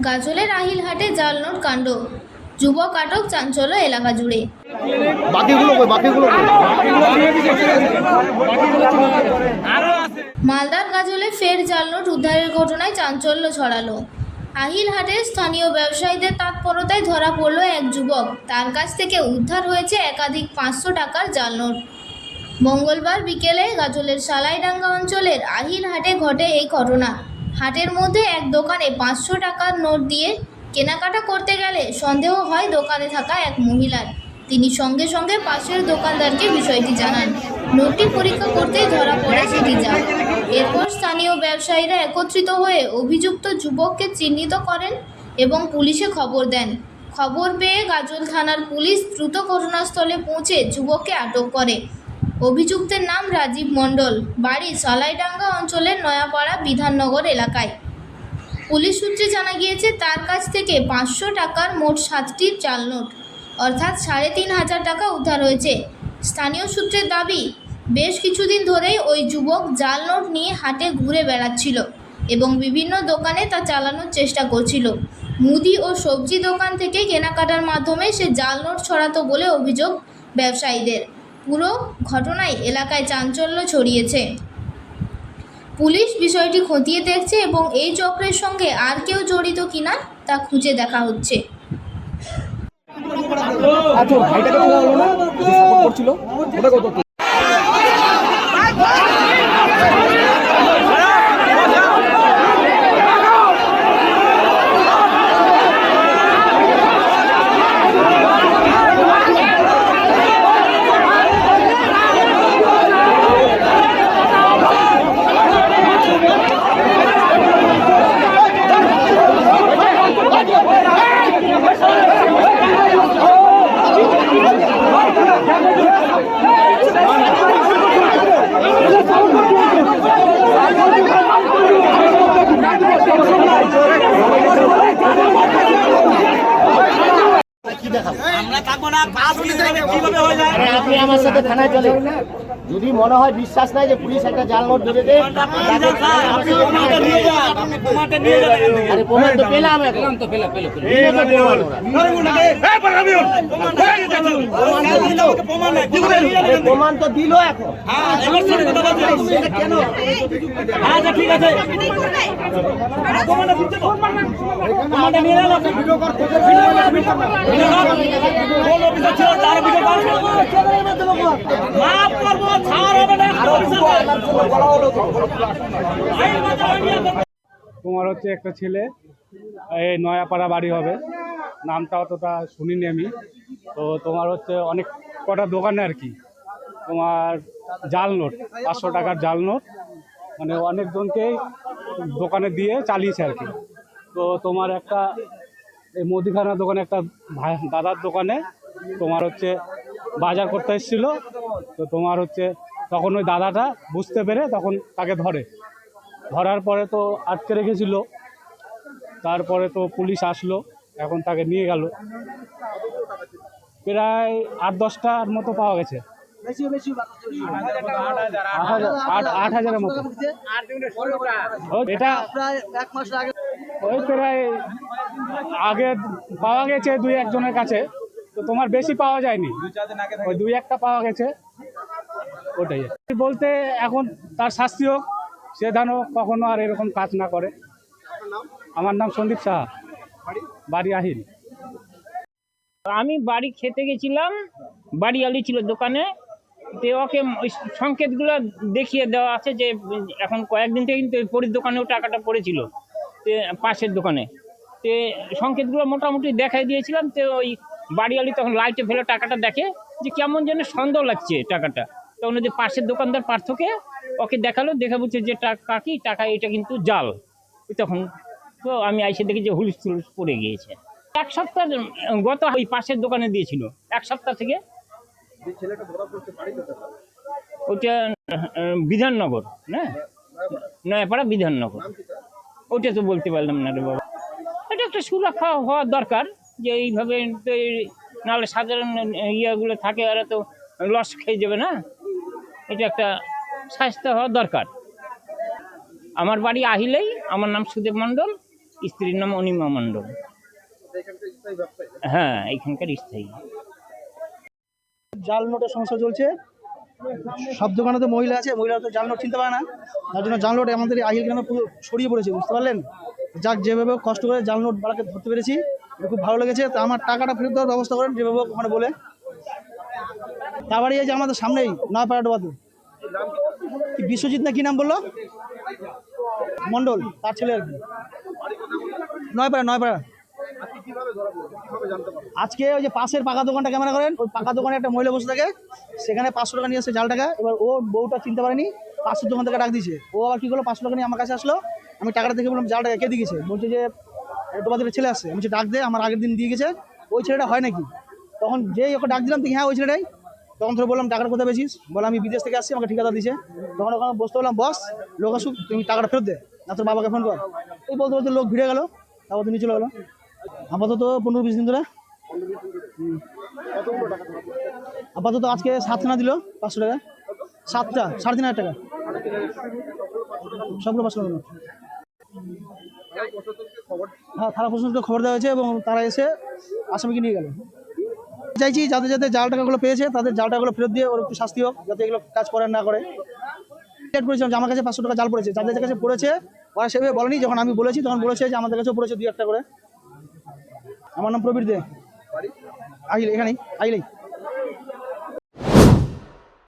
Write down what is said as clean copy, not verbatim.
গাজলের আহিলহাটে জাল নোট কাণ্ড, যুবক আটক, চাঞ্চল্য এলাকা জুড়ে। মালদার গাজলে ফের জাল নোট উদ্ধারের ঘটনায় চাঞ্চল্য ছড়ালো। আহিলহাটের স্থানীয় ব্যবসায়ীদের তৎপরতায় ধরা পড়ল এক যুবক। তার কাছ থেকে উদ্ধার হয়েছে একাধিক 500 টাকার জাল নোট। মঙ্গলবার বিকেলে গাজলের সালাইডাঙ্গা অঞ্চলের আহিলহাটে ঘটে এই ঘটনা। হাটের মধ্যে এক দোকানে 500 টাকার নোট দিয়ে কেনাকাটা করতে গেলে সন্দেহ হয় দোকানে থাকা এক মহিলার। তিনি সঙ্গে সঙ্গে পাশের দোকানদারকে বিষয়টি জানান। নোটটি পরীক্ষা করতেই ধরা পড়ে সেটি জাল। এরপর স্থানীয় ব্যবসায়ীরা একত্রিত হয়ে অভিযুক্ত যুবককে চিহ্নিত করেন এবং পুলিশে খবর দেন। খবর পেয়ে গাজল থানার পুলিশ দ্রুত ঘটনাস্থলে পৌঁছে যুবককে আটক করে। অভিযুক্তের নাম রাজীব মণ্ডল, বাড়ি সালাইডাঙ্গা অঞ্চলের নয়াপাড়া বিধাননগর এলাকায়। পুলিশ সূত্রে জানা গিয়েছে তার কাছ থেকে 500 টাকার মোট 7টি জাল নোট অর্থাৎ 3500 টাকা উদ্ধার হয়েছে। স্থানীয় সূত্রের দাবি, বেশ কিছুদিন ধরেই ওই যুবক জাল নোট নিয়ে হাটে ঘুরে বেড়াচ্ছিল এবং বিভিন্ন দোকানে তা চালানোর চেষ্টা করছিল। মুদি ও সবজি দোকান থেকে কেনাকাটার মাধ্যমে সে জাল নোট ছড়াতো বলে অভিযোগ ব্যবসায়ীদের। পুরো ঘটনায় এলাকায় চাঞ্চল্য ছড়িয়েছে। পুলিশ বিষয়টি খতিয়ে দেখছে এবং এই চক্রের সঙ্গে আর কেউ জড়িত কিনা তা খুঁজে দেখা হচ্ছে। আপনি আমার সাথে থানায় চলে, যদি মনে হয় বিশ্বাস নাই যে পুলিশ একটা জাল নোট ধরে দেয়, প্রমাণ তো পেলাম, প্রমাণ তো দিল এখন। ঠিক আছে, তোমার হচ্ছে একটা ছেলে, এই নয়াপাড়া বাড়ি হবে, নামটা অতটা শুনিনি আমি। তো তোমার হচ্ছে অনেক কটা দোকানে আর কি তোমার জাল নোট, 500 টাকার জাল নোট মানে অনেকজনকেই দোকানে দিয়ে চালিয়েছে আর কি। তো তোমার একটা এই মুদিখানা দোকানে একটা দাদার দোকানে তোমার হচ্ছে বাজার করতে এসেছিলো। তো তোমার হচ্ছে তখন ওই দাদাটা বুঝতে পেরে তখন তাকে ধরার পরে তো আটকে রেখেছিল। তারপরে তো পুলিশ আসলো, এখন তাকে নিয়ে গেল। প্রায় 8-10টার মতো পাওয়া গেছে, 8,000-এর মতো। এটা ওই প্রায় আগে পাওয়া গেছে 2-1 জনের কাছে, তো তোমার বেশি পাওয়া যায়নি, ওই 2-1টা পাওয়া গেছে। ওটাই বলতে এখন তার শাস্তি হোক, সে যেন কখনো আর এরকম কাজ না করে। আমার নাম সন্দীপ সাহা, বাড়ি আহিল। আমি বাড়ি খেতে গেছিলাম, বাড়ি আলি ছিল দোকানে। তো ওকে সংকেতগুলো দেখিয়ে দেওয়া আছে যে এখন কয়েকদিন থেকে কিন্তু পরির দোকানেও টাকাটা পড়েছিল, তো পাশের দোকানে। তো সংকেতগুলো মোটামুটি দেখাই দিয়েছিলাম। তো ওই বাড়িওয়ালি তখন লাইটে ফেলে টাকাটা দেখে যে কেমন যেন সন্দেহ লাগছে টাকাটা। তখন ওই যে পাশের দোকানদার পার্থকে ওকে দেখালো, দেখে বলছে যে কাকি টাকা এটা কিন্তু জাল। তখন তো আমি আইসে দেখি যে হুলুস থুলুস পড়ে গিয়েছে। 1 সপ্তাহ গত ওই পাশের দোকানে দিয়েছিল, 1 সপ্তাহ থেকে। ওইটা বিধাননগর, না নয়াপাড়া বিধাননগর, ওইটা তো বলতে পারলাম না রে বাবা। এটা একটা সুরক্ষা হওয়া দরকার, যে এইভাবে তো নাহলে সাধারণ ইয়েগুলো থাকে, ওরা তো লস খেয়ে যাবে না। এটা একটা স্বাস্থ্য হওয়া দরকার। আমার বাড়ি আহিলেই, আমার নাম সুদেব মণ্ডল, স্ত্রীর নাম অনিমা মণ্ডল। হ্যাঁ, এইখানকার স্থায়ী। জাল নোটের সমস্যা চলছে, সব দোকানে তো মহিলা আছে, মহিলা তো জাল নোট চিনতে পারে না, তার জন্য জাল নোট আমাদের আহিল গ্রামে পুরো ছড়িয়ে পড়েছে, বুঝতে পারলেন। যাক, যেভাবে কষ্ট করে জাল নোট বালাকে ধরতে পেরেছি, এটা খুব ভালো লেগেছে। তো আমার টাকাটা ফেরত দেওয়ার ব্যবস্থা করেন যেভাবে ওখানে বলে। তার বাড়ি আছে আমাদের সামনেই, নয়পাড়া ডোবাতে। বিশ্বজিৎ না কি নাম বললো, মণ্ডল, তার ছেলে আর কি। নয়পাড়া। আজকে ওই যে পাশের পাকা দোকানটা ক্যামেরা করেন, ওই পাকা দোকানে একটা মহিলা বসে থাকে, সেখানে 500 টাকা নিয়ে আসছে জাল টাকা। এবার ও বউটা চিনতে পারেনি, 500 দোকান থেকে ডাক দিয়েছে। ও আবার কি করলো, 500 টাকা নিয়ে আমার কাছে আসলো। আমি টাকাটা দেখে বললাম জাল টাকা কে দিয়ে গেছে, বলছে যে তোমাদের ছেলে আসছে। আমি ডাক দে, আমার আগের দিন দিয়ে গেছে, ওই ছেলেটা হয় নাকি? তখন যেই ওকে ডাক দিলাম, হ্যাঁ ওই ছেলেটাই। তখন ধরে বললাম টাকাটা কোথায় পেয়েছিস, বলে আমি বিদেশ থেকে আসছি, আমাকে ঠিকাদার দিয়েছে। তখন ওখানে বসতে বললাম, বস লোক আসুক, তুমি টাকাটা ফেরত দে, না তোর বাবাকে ফোন কর। এই বলতে বলতে লোক ভিড়ে গেল, তারপর তো নিয়ে চলে গেলো। আপাতত 15-20 দিন ধরে। আপাতত আজকে 7খানা দিল 500 টাকা, 7টা 3,500 টাকা, সবগুলো 500 টাকা। হ্যাঁ, থানা প্রশাসনকে খবর দেওয়া হয়েছে এবং তারা এসে আসামিকে নিয়ে গেল। চাইছি যাতে যাতে জাল টাকাগুলো পেয়েছে তাদের জাল টাকাগুলো ফেরত দিয়ে ওর একটু শাস্তি হোক, যাতে এগুলো কাজ করে না করে। করেছিলাম যে আমার কাছে 500 টাকা জাল পড়েছে, যাদের কাছে পড়েছে ওরা সেভাবে বলেনি। যখন আমি বলেছি তখন বলেছে যে আমাদের কাছেও পড়েছে 2-1টা করে। আমার নাম প্রবীর দে, আহিল, এখানেই আহিলেই।